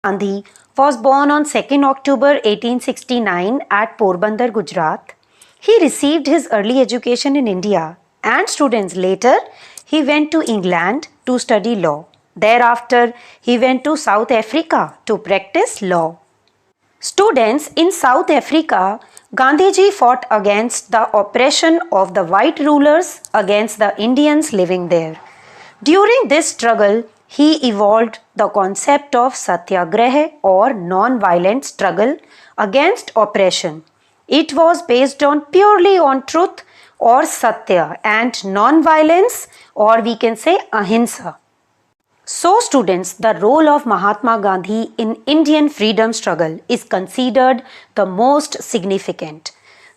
Gandhi was born on 2nd October 1869 at Porbandar, Gujarat. He received his early education in India and students later he went to England to study law. Thereafter, he went to South Africa to practice law. Students in South Africa, Gandhiji fought against the oppression of the white rulers against the Indians living there. During this struggle, he evolved the concept of satyagraha or non-violent struggle against oppression. It was based on purely on truth or satya and non-violence, or we can say ahimsa. So students, the role of Mahatma Gandhi in Indian freedom struggle is considered the most significant.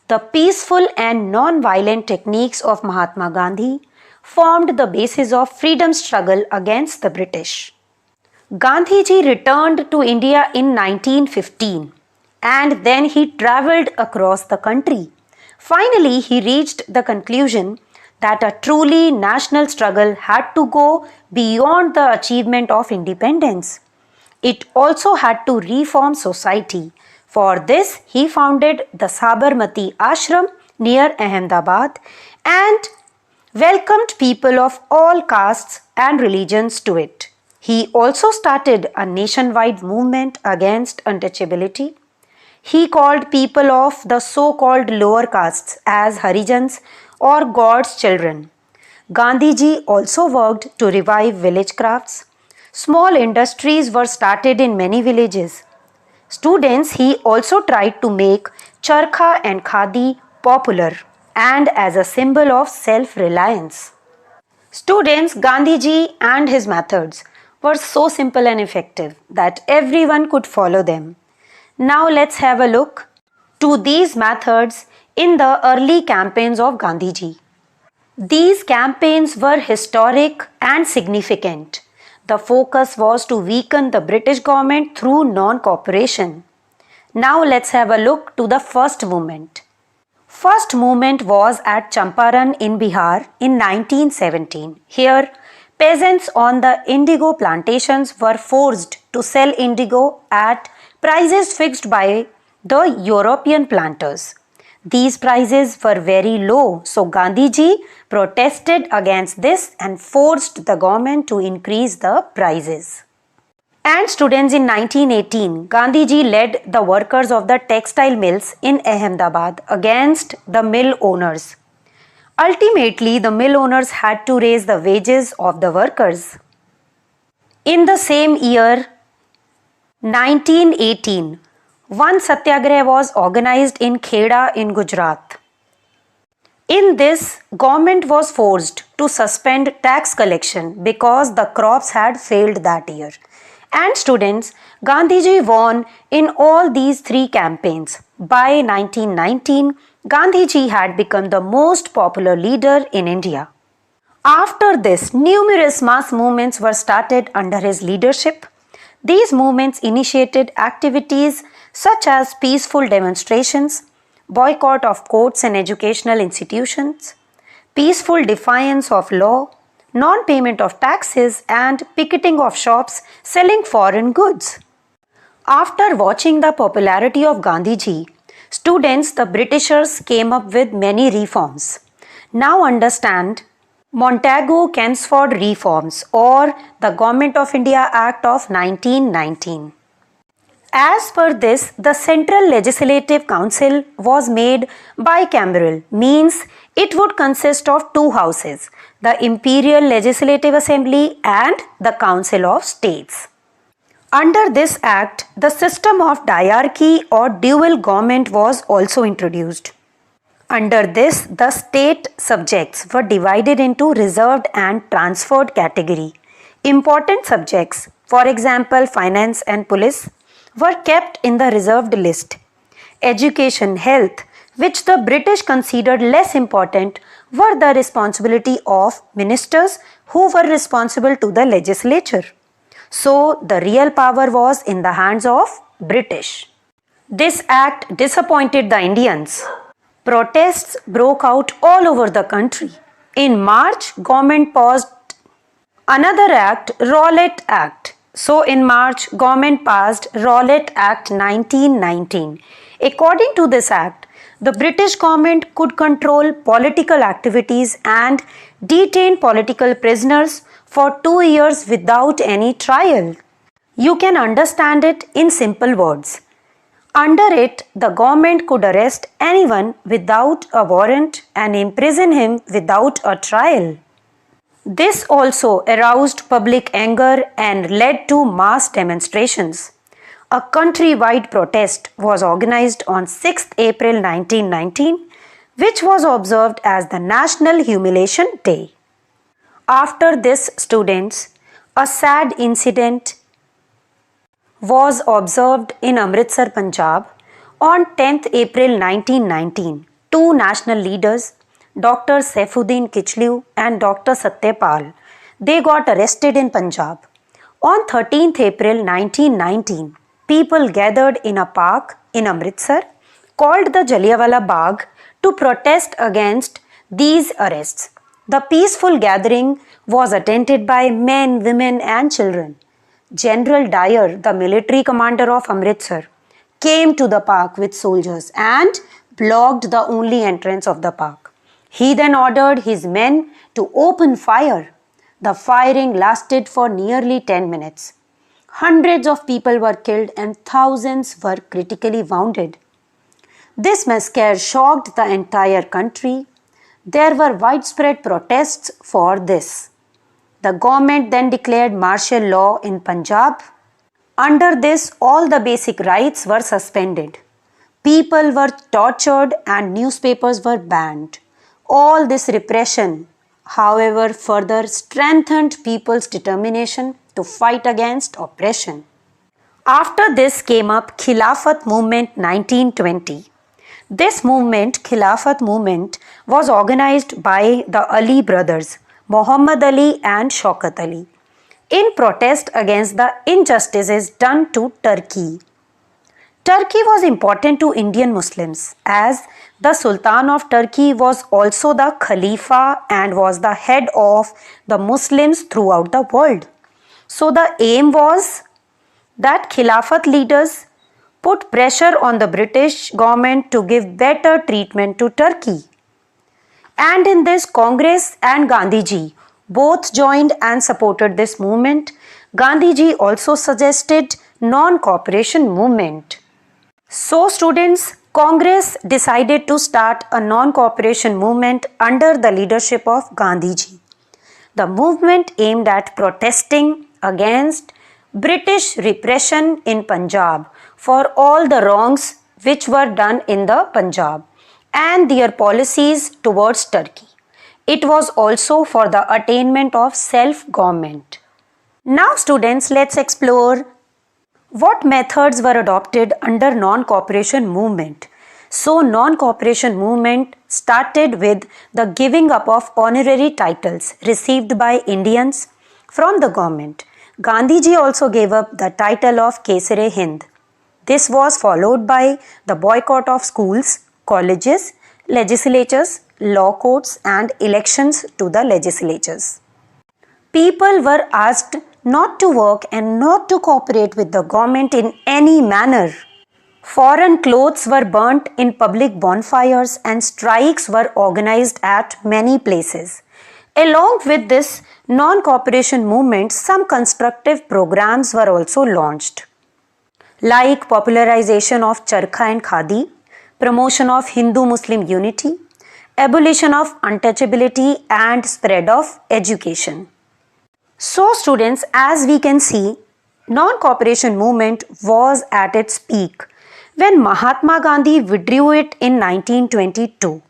The peaceful and non-violent techniques of Mahatma Gandhi formed the basis of freedom struggle against the British. Gandhiji returned to India in 1915 and then he travelled across the country. Finally, he reached the conclusion that a truly national struggle had to go beyond the achievement of independence. It also had to reform society. For this, he founded the Sabarmati Ashram near Ahmedabad and welcomed people of all castes and religions to it. He also started a nationwide movement against untouchability. He called people of the so-called lower castes as Harijans or God's children. Gandhiji also worked to revive village crafts. Small industries were started in many villages. Students, he also tried to make charkha and khadi popular and as a symbol of self-reliance. Students, Gandhiji and his methods were so simple and effective that everyone could follow them. Now let's have a look to these methods in the early campaigns of Gandhiji. These campaigns were historic and significant. The focus was to weaken the British government through non-cooperation. Now let's have a look to the first movement. First movement was at Champaran in Bihar in 1917. Here, peasants on the indigo plantations were forced to sell indigo at prices fixed by the European planters. These prices were very low, so Gandhiji protested against this and forced the government to increase the prices. And students, in 1918, Gandhiji led the workers of the textile mills in Ahmedabad against the mill owners. Ultimately, the mill owners had to raise the wages of the workers. In the same year, 1918, one satyagraha was organized in Kheda in Gujarat. In this, government was forced to suspend tax collection because the crops had failed that year. And students, Gandhiji won in all these three campaigns. By 1919, Gandhiji had become the most popular leader in India. After this, numerous mass movements were started under his leadership. These movements initiated activities such as peaceful demonstrations, boycott of courts and educational institutions, peaceful defiance of law, non-payment of taxes, and picketing of shops selling foreign goods. After watching the popularity of Gandhiji, students, the Britishers came up with many reforms. Now understand Montago Cansford reforms or the Government of India Act of 1919. As per this, the Central Legislative Council was made bicameral, means it would consist of two houses, the Imperial Legislative Assembly and the Council of States. Under this act, the system of diarchy or dual government was also introduced. Under this, the state subjects were divided into reserved and transferred category. Important subjects, for example finance and police, were kept in the reserved list. Education, health, which the British considered less important, were the responsibility of ministers who were responsible to the legislature. So, the real power was in the hands of British. This act disappointed the Indians. Protests broke out all over the country. In March, government passed another act, Rawlet Act. So in March, government passed Rowlet Act 1919. According to this act, the British government could control political activities and detain political prisoners for 2 years without any trial. You can understand it in simple words. Under it, the government could arrest anyone without a warrant and imprison him without a trial. This also aroused public anger and led to mass demonstrations. A countrywide protest was organized on 6th April 1919, which was observed as the National Humiliation Day. After this, students, a sad incident was observed in Amritsar, Punjab on 10th April 1919. Two national leaders, Dr. Saifuddin Kichliu and Dr. Satyapal, they got arrested in Punjab. On 13th April 1919, people gathered in a park in Amritsar called the Jallianwala Bagh to protest against these arrests. The peaceful gathering was attended by men, women and children. General Dyer, the military commander of Amritsar, came to the park with soldiers and blocked the only entrance of the park. He then ordered his men to open fire. The firing lasted for nearly 10 minutes. Hundreds of people were killed and thousands were critically wounded. This massacre shocked the entire country. There were widespread protests for this. The government then declared martial law in Punjab. Under this, all the basic rights were suspended. People were tortured and newspapers were banned. All this repression, however, further strengthened people's determination to fight against oppression. After this came up Khilafat Movement 1920. This movement, Khilafat Movement, was organized by the Ali brothers, Muhammad Ali and Shaukat Ali, in protest against the injustices done to Turkey. Turkey was important to Indian Muslims as the Sultan of Turkey was also the Khalifa and was the head of the Muslims throughout the world. So the aim was that Khilafat leaders put pressure on the British government to give better treatment to Turkey. And in this, Congress and Gandhiji both joined and supported this movement. Gandhiji also suggested non-cooperation movement. So students, Congress decided to start a non-cooperation movement under the leadership of Gandhiji. The movement aimed at protesting against British repression in Punjab for all the wrongs which were done in the Punjab and their policies towards Turkey. It was also for the attainment of self-government. Now students, let's explore what methods were adopted under non-cooperation movement. So non-cooperation movement started with the giving up of honorary titles received by Indians from the government. Gandhiji also gave up the title of Kesare-Hind. This was followed by the boycott of schools, colleges, legislatures, law courts and elections to the legislatures. People were asked not to work and not to cooperate with the government in any manner. Foreign clothes were burnt in public bonfires and strikes were organized at many places. Along with this non-cooperation movement, some constructive programs were also launched, like popularization of charkha and khadi, promotion of Hindu-Muslim unity, abolition of untouchability and spread of education. So students, as we can see, non-cooperation movement was at its peak when Mahatma Gandhi withdrew it in 1922.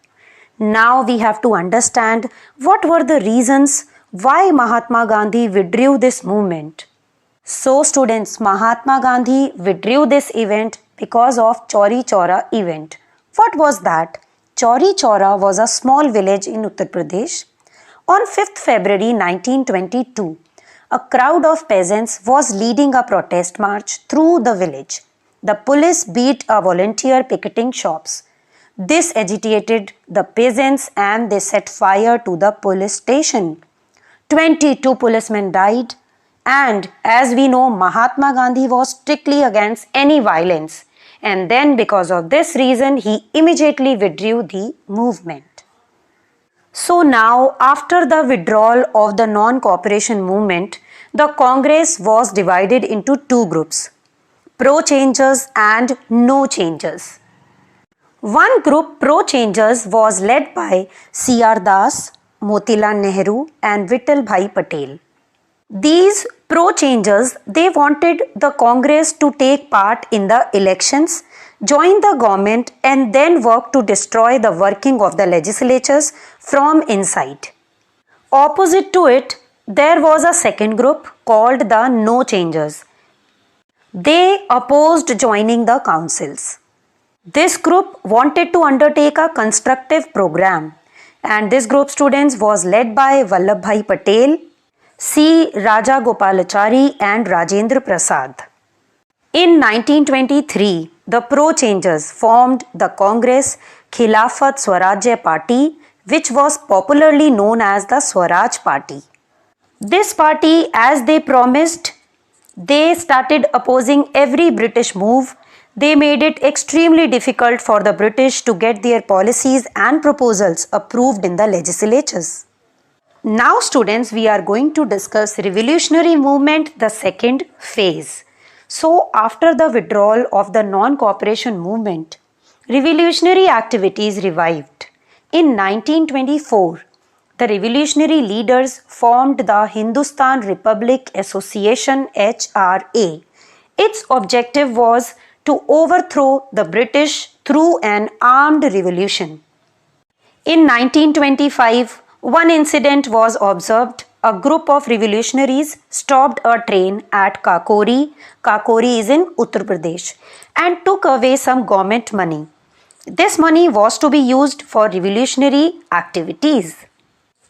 Now we have to understand what were the reasons why Mahatma Gandhi withdrew this movement. So students, Mahatma Gandhi withdrew this event because of Chauri Chaura event. What was that? Chauri Chaura was a small village in Uttar Pradesh. On 5th February 1922, a crowd of peasants was leading a protest march through the village. The police beat a volunteer picketing shops. This agitated the peasants and they set fire to the police station. 22 policemen died And as we know, Mahatma Gandhi was strictly against any violence. And then because of this reason, he immediately withdrew the movement. So now, after the withdrawal of the non-cooperation movement, the Congress was divided into two groups, pro-changers and no-changers. One group, pro-changers, was led by C.R. Das, Motilal Nehru and Vittal Bhai Patel. These pro-changers, they wanted the Congress to take part in the elections, join the government and then work to destroy the working of the legislatures from inside. Opposite to it, there was a second group called the no-changers. They opposed joining the councils. This group wanted to undertake a constructive program, and this group students was led by Vallabhbhai Patel, C. Rajagopalachari and Rajendra Prasad. In 1923, the pro-changers formed the Congress Khilafat Swarajya Party, which was popularly known as the Swaraj Party. This party, as they promised, they started opposing every British move. They made it extremely difficult for the British to get their policies and proposals approved in the legislatures. Now students, we are going to discuss revolutionary movement, the second phase. So after the withdrawal of the non-cooperation movement, revolutionary activities revived. In 1924, the revolutionary leaders formed the Hindustan Republic Association HRA. Its objective was to overthrow the British through an armed revolution. In 1925, one incident was observed. A group of revolutionaries stopped a train at Kakori is in Uttar Pradesh, and took away some government money. This money was to be used for revolutionary activities.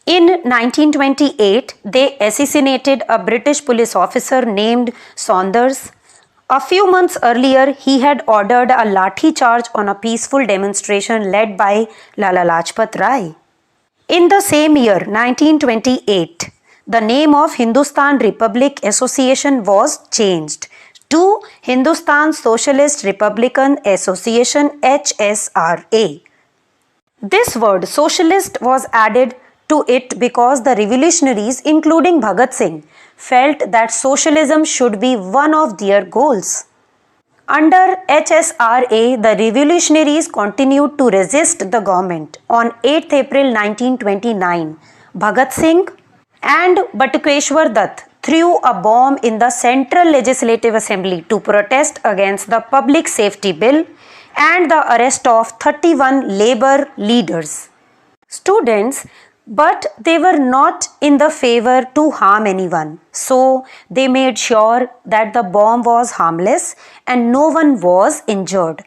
In 1928, they assassinated a British police officer named Saunders. A few months earlier, he had ordered a lathi charge on a peaceful demonstration led by Lala Lajpat Rai. In the same year, 1928, the name of Hindustan Republic Association was changed to Hindustan Socialist Republican Association HSRA. This word socialist was added to it because the revolutionaries, including Bhagat Singh, felt that socialism should be one of their goals. Under HSRA, the revolutionaries continued to resist the government. On 8th April 1929, Bhagat Singh and Batukeshwar Dutt threw a bomb in the Central Legislative Assembly to protest against the Public Safety Bill and the arrest of 31 labor leaders. Students, but they were not in the favor to harm anyone. So they made sure that the bomb was harmless and no one was injured.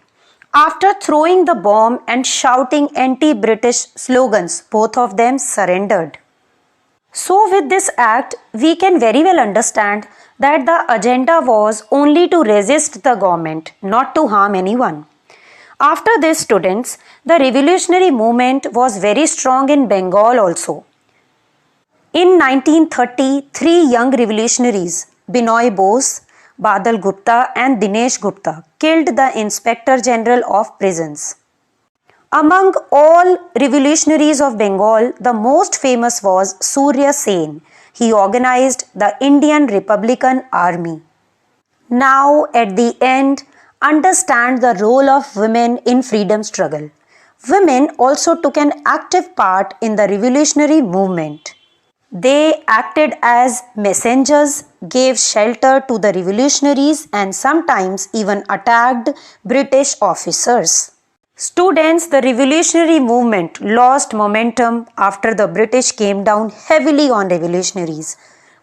After throwing the bomb and shouting anti-British slogans, both of them surrendered. So with this act, we can very well understand that the agenda was only to resist the government, not to harm anyone. After this, students, the revolutionary movement was very strong in Bengal also. In 1930, three young revolutionaries, Binoy Bose, Badal Gupta and Dinesh Gupta, killed the Inspector General of Prisons. Among all revolutionaries of Bengal, the most famous was Surya Sen. He organized the Indian Republican Army. Now, at the end, understand the role of women in freedom struggle. Women also took an active part in the revolutionary movement. They acted as messengers, gave shelter to the revolutionaries and sometimes even attacked British officers. Students, the revolutionary movement lost momentum after the British came down heavily on revolutionaries.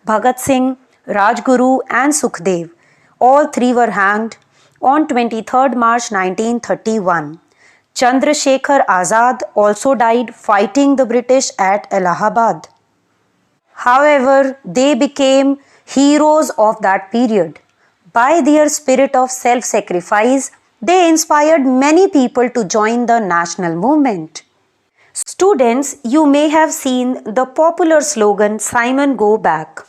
Bhagat Singh, Rajguru and Sukhdev, all three were hanged on 23rd March 1931. Chandrasekhar Azad also died fighting the British at Allahabad. However, they became heroes of that period. By their spirit of self-sacrifice, they inspired many people to join the national movement. Students, you may have seen the popular slogan, Simon Go Back.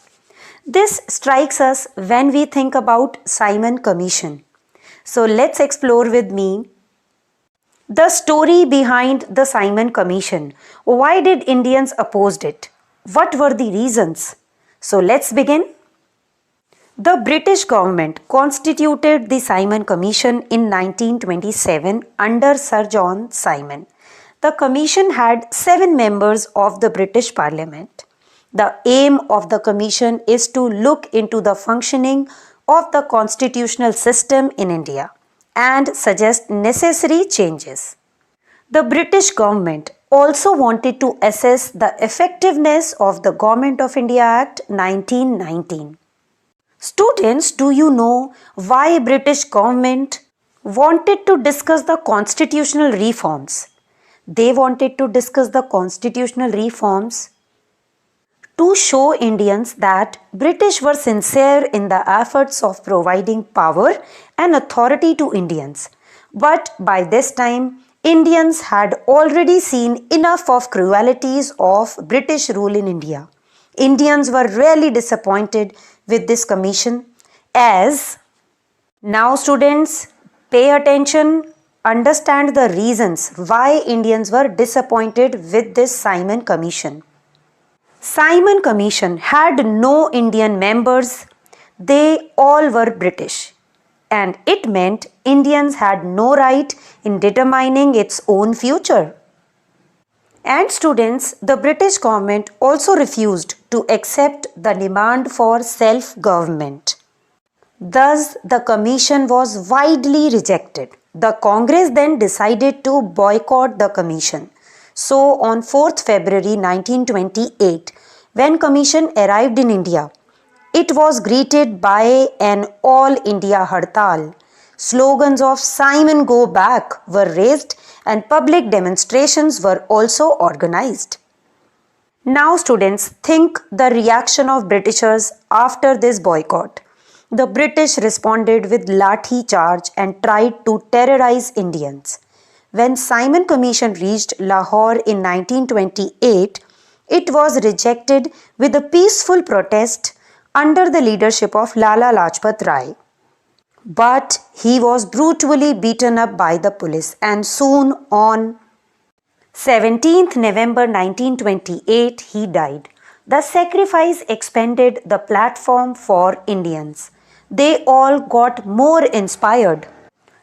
This strikes us when we think about Simon Commission. So let's explore with me the story behind the Simon Commission. Why did Indians oppose it? What were the reasons? So let's begin. The British government constituted the Simon Commission in 1927 under Sir John Simon. The commission had 7 members of the British Parliament. The aim of the commission is to look into the functioning of the constitutional system in India and suggest necessary changes. The British government also wanted to assess the effectiveness of the Government of India Act 1919. Students, do you know why British government wanted to discuss the constitutional reforms? They wanted to discuss the constitutional reforms to show Indians that British were sincere in the efforts of providing power and authority to Indians. But by this time, Indians had already seen enough of cruelties of British rule in India. Indians were really disappointed with this commission. As now students, pay attention, understand the reasons why Indians were disappointed with this Simon Commission. Simon Commission had no Indian members. They all were British. And it meant Indians had no right in determining its own future. And students, the British government also refused to accept the demand for self-government. Thus, the commission was widely rejected. The Congress then decided to boycott the commission. So, on 4th February 1928, when commission arrived in India, it was greeted by an all-India Hartal. Slogans of Simon Go Back were raised and public demonstrations were also organized. Now students, think the reaction of Britishers after this boycott. The British responded with lathi charge and tried to terrorize Indians. When Simon Commission reached Lahore in 1928, it was rejected with a peaceful protest under the leadership of Lala Lajpat Rai. But he was brutally beaten up by the police, and soon on 17th November 1928 he died. The sacrifice expanded the platform for Indians. They all got more inspired.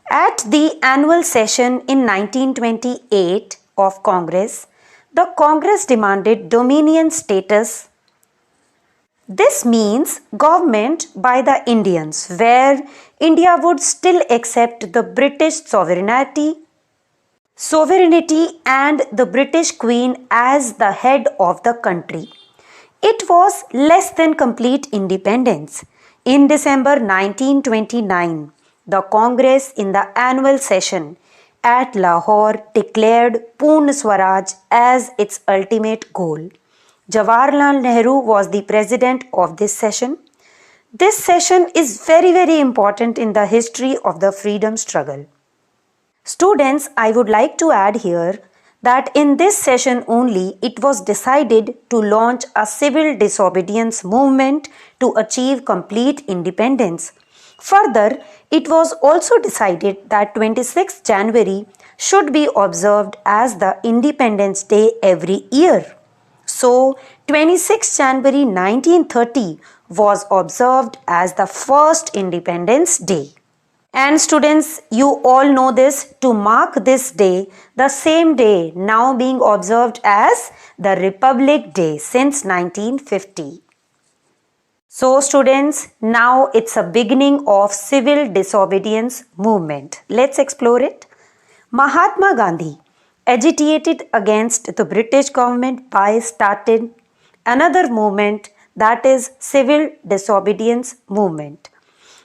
At the annual session in 1928 of Congress, the Congress demanded dominion status. This means government by the Indians, where India would still accept the British sovereignty and the British Queen as the head of the country. It was less than complete independence. In December 1929, the Congress in the annual session at Lahore declared Purna Swaraj as its ultimate goal. Jawaharlal Nehru was the president of this session. This session is very important in the history of the freedom struggle. Students, I would like to add here that in this session only it was decided to launch a civil disobedience movement to achieve complete independence. Further, it was also decided that 26th January should be observed as the Independence Day every year. So, 26th January 1930 was observed as the first Independence Day. And students, you all know this, to mark this day, the same day now being observed as the Republic Day since 1950. So students, now it's a beginning of civil disobedience movement. Let's explore it. Mahatma Gandhi agitated against the British government by starting another movement, that is civil disobedience movement.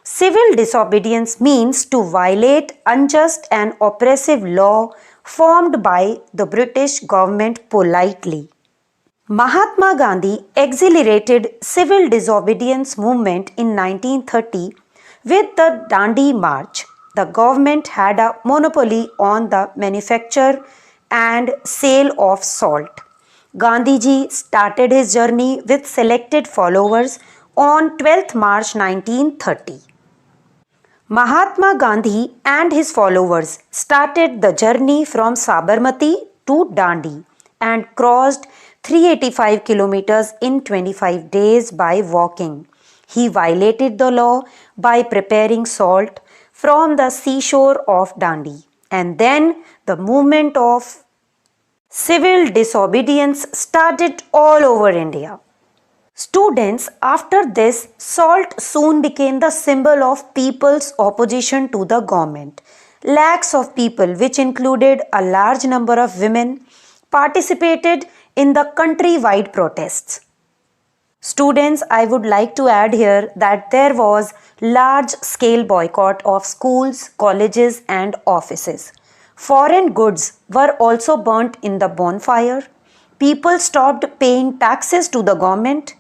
Civil disobedience means to violate unjust and oppressive law formed by the British government politely. Mahatma Gandhi accelerated civil disobedience movement in 1930 with the Dandi March. The government had a monopoly on the manufacture and sale of salt. Gandhiji started his journey with selected followers on 12th March 1930. Mahatma Gandhi and his followers started the journey from Sabarmati to Dandi and crossed 385 kilometers in 25 days by walking. He violated the law by preparing salt from the seashore of Dandi, and then the movement of civil disobedience started all over India. Students, after this, salt soon became the symbol of people's opposition to the government. Lakhs of people, which included a large number of women, participated in the countrywide protests. Students, I would like to add here that there was large-scale boycott of schools, colleges and offices. Foreign goods were also burnt in the bonfire. People stopped paying taxes to the government.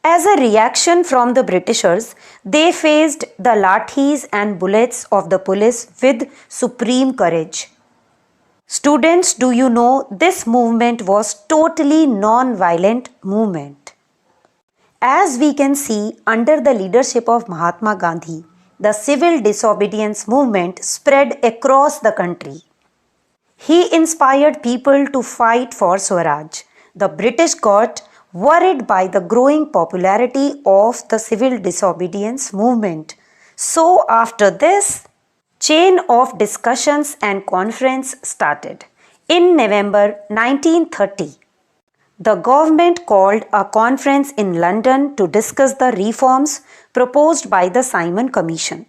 As a reaction from the Britishers, they faced the lathis and bullets of the police with supreme courage. Students, do you know this movement was totally non-violent movement? As we can see, under the leadership of Mahatma Gandhi, the civil disobedience movement spread across the country. He inspired people to fight for Swaraj. The British got worried by the growing popularity of the civil disobedience movement. So after this, chain of discussions and conference started. In November 1930, the government called a conference in London to discuss the reforms proposed by the Simon Commission.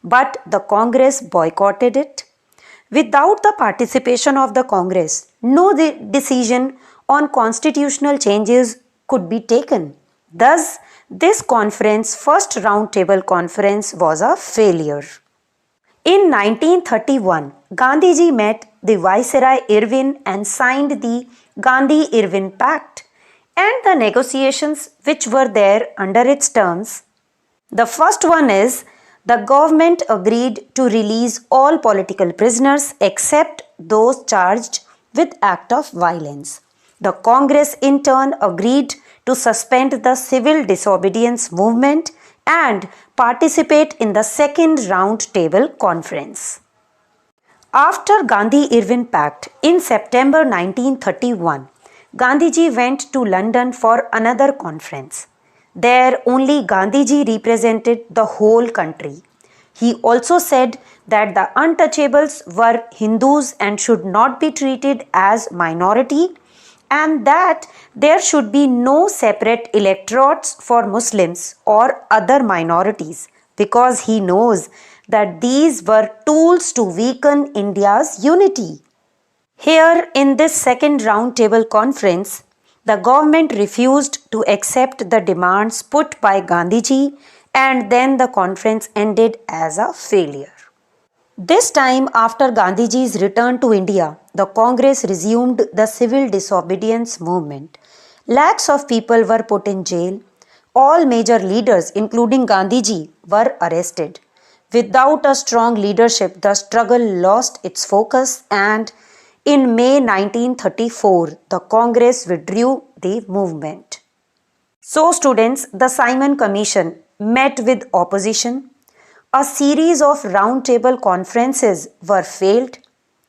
But the Congress boycotted it. Without the participation of the Congress, no decision on constitutional changes could be taken. Thus, this conference, first roundtable conference, was a failure. In 1931, Gandhiji met the Viceroy Irvin and signed the Gandhi-Irvin Pact and the negotiations which were there under its terms. The first one is the government agreed to release all political prisoners except those charged with act of violence. The Congress in turn agreed to suspend the civil disobedience movement and participate in the second round table conference. After Gandhi-Irvin Pact in September 1931, Gandhiji went to London for another conference. There only Gandhiji represented the whole country. He also said that the untouchables were Hindus and should not be treated as minority, and that there should be no separate electorates for Muslims or other minorities, because he knows that these were tools to weaken India's unity. Here in this second roundtable conference, the government refused to accept the demands put by Gandhiji, and then the conference ended as a failure. This time, after Gandhiji's return to India, the Congress resumed the civil disobedience movement. Lakhs of people were put in jail. All major leaders, including Gandhiji, were arrested. Without a strong leadership, the struggle lost its focus, and in May 1934, the Congress withdrew the movement. So students, the Simon Commission met with opposition. A series of roundtable conferences were failed.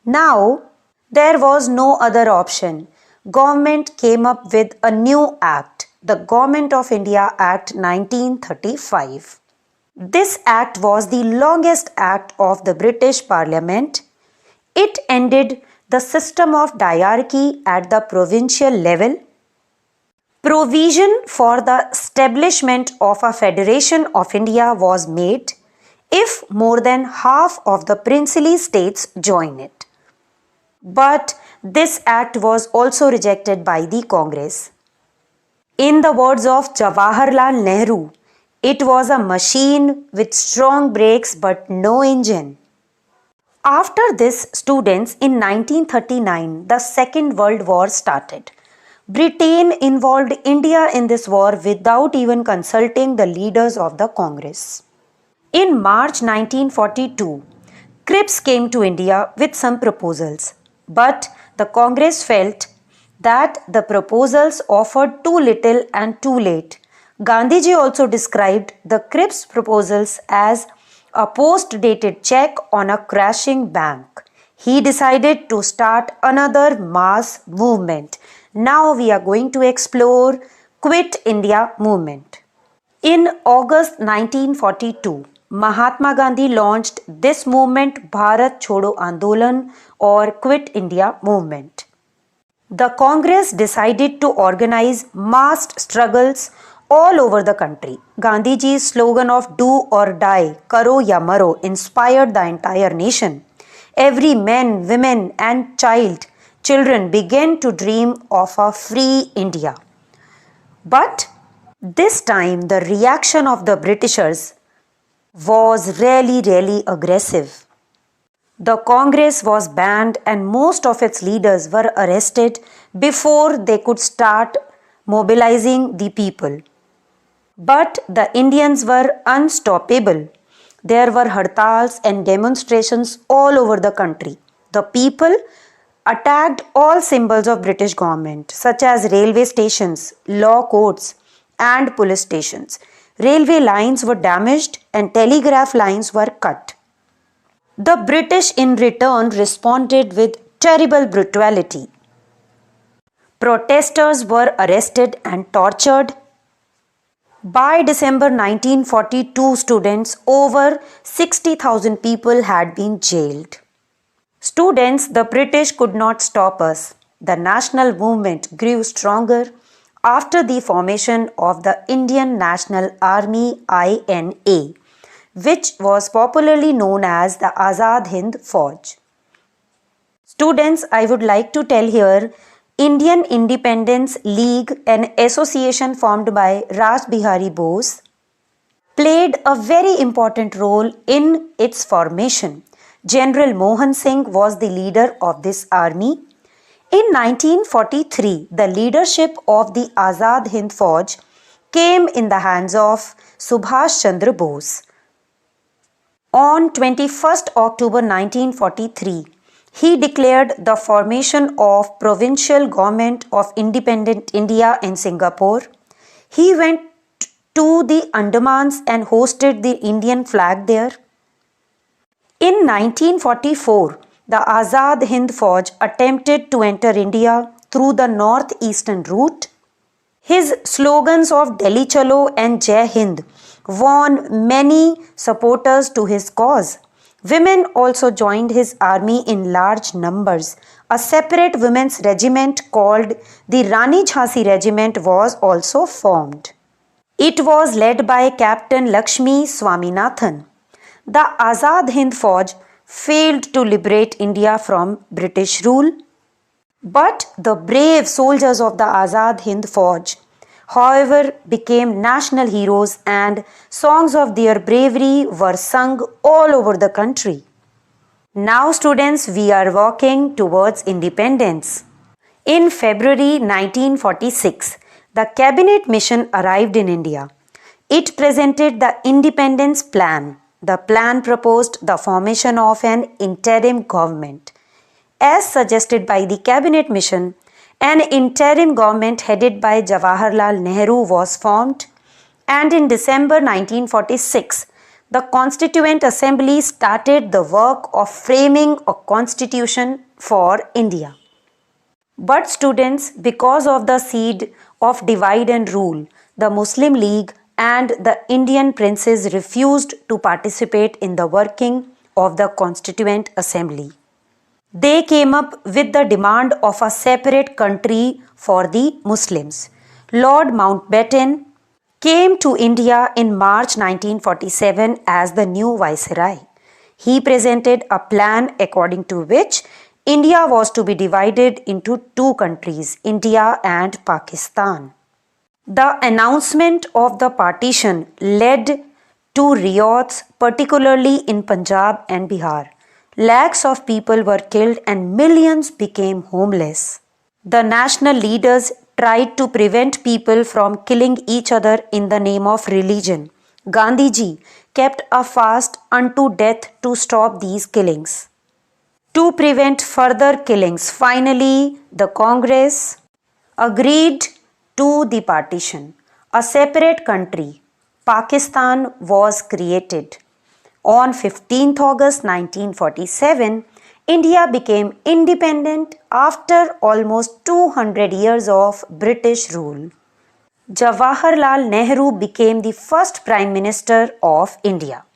Now, there was no other option. Government came up with a new act, the Government of India Act 1935. This act was the longest act of the British Parliament. It ended the system of diarchy at the provincial level. Provision for the establishment of a Federation of India was made if more than half of the princely states join it. But this act was also rejected by the Congress. In the words of Jawaharlal Nehru, it was a machine with strong brakes but no engine. After this, students, in 1939, the Second World War started. Britain involved India in this war without even consulting the leaders of the Congress. In March 1942, Cripps came to India with some proposals, but the Congress felt that the proposals offered too little and too late. Gandhiji also described the Cripps proposals as a post-dated check on a crashing bank. He decided to start another mass movement. Now we are going to explore Quit India movement. In August 1942, Mahatma Gandhi launched this movement Bharat Chodo Andolan or Quit India movement. The Congress decided to organize massed struggles all over the country. Gandhiji's slogan of do or die, karo ya maro, inspired the entire nation. Every man, women and children began to dream of a free India. But this time the reaction of the Britishers was really aggressive. The Congress was banned and most of its leaders were arrested before they could start mobilizing the people. But the Indians were unstoppable. There were hartals and demonstrations all over the country. The people attacked all symbols of British government such as railway stations, law courts and police stations. Railway lines were damaged and telegraph lines were cut. The British in return responded with terrible brutality. Protesters were arrested and tortured. By December 1942, students, over 60,000 people had been jailed. Students, the British could not stop us. The national movement grew stronger after the formation of the Indian National Army INA, which was popularly known as the Azad Hind Fauj. Students, I would like to tell here, Indian Independence League, an association formed by Raj Bihari Bose, played a very important role in its formation. General Mohan Singh was the leader of this army. In 1943, the leadership of the Azad Hind Fauj came in the hands of Subhash Chandra Bose. On 21st October 1943, he declared the formation of Provincial Government of Independent India in Singapore. He went to the Andamans and hosted the Indian flag there. In 1944, the Azad Hind Fauj attempted to enter India through the northeastern route. His slogans of Delhi Chalo and Jai Hind won many supporters to his cause. Women also joined his army in large numbers. A separate women's regiment called the Rani Jhansi Regiment was also formed. It was led by Captain Lakshmi Swaminathan. The Azad Hind Fauj failed to liberate India from British rule. But the brave soldiers of the Azad Hind Fauj, however, became national heroes and songs of their bravery were sung all over the country. Now students, we are walking towards independence. In February 1946, the cabinet mission arrived in India. It presented the independence plan. The plan proposed the formation of an interim government. As suggested by the cabinet mission, an interim government headed by Jawaharlal Nehru was formed, and in December 1946, the Constituent Assembly started the work of framing a constitution for India. But students, because of the seed of divide and rule, the Muslim League and the Indian princes refused to participate in the working of the Constituent Assembly. They came up with the demand of a separate country for the Muslims. Lord Mountbatten came to India in March 1947 as the new Viceroy. He presented a plan according to which India was to be divided into two countries, India and Pakistan. The announcement of the partition led to riots, particularly in Punjab and Bihar. Lakhs of people were killed and millions became homeless. The national leaders tried to prevent people from killing each other in the name of religion. Gandhiji kept a fast unto death to stop these killings. To prevent further killings, finally the Congress agreed to the partition. a separate country, Pakistan, was created. On 15th August 1947, India became independent after almost 200 years of British rule. Jawaharlal Nehru became the first Prime Minister of India.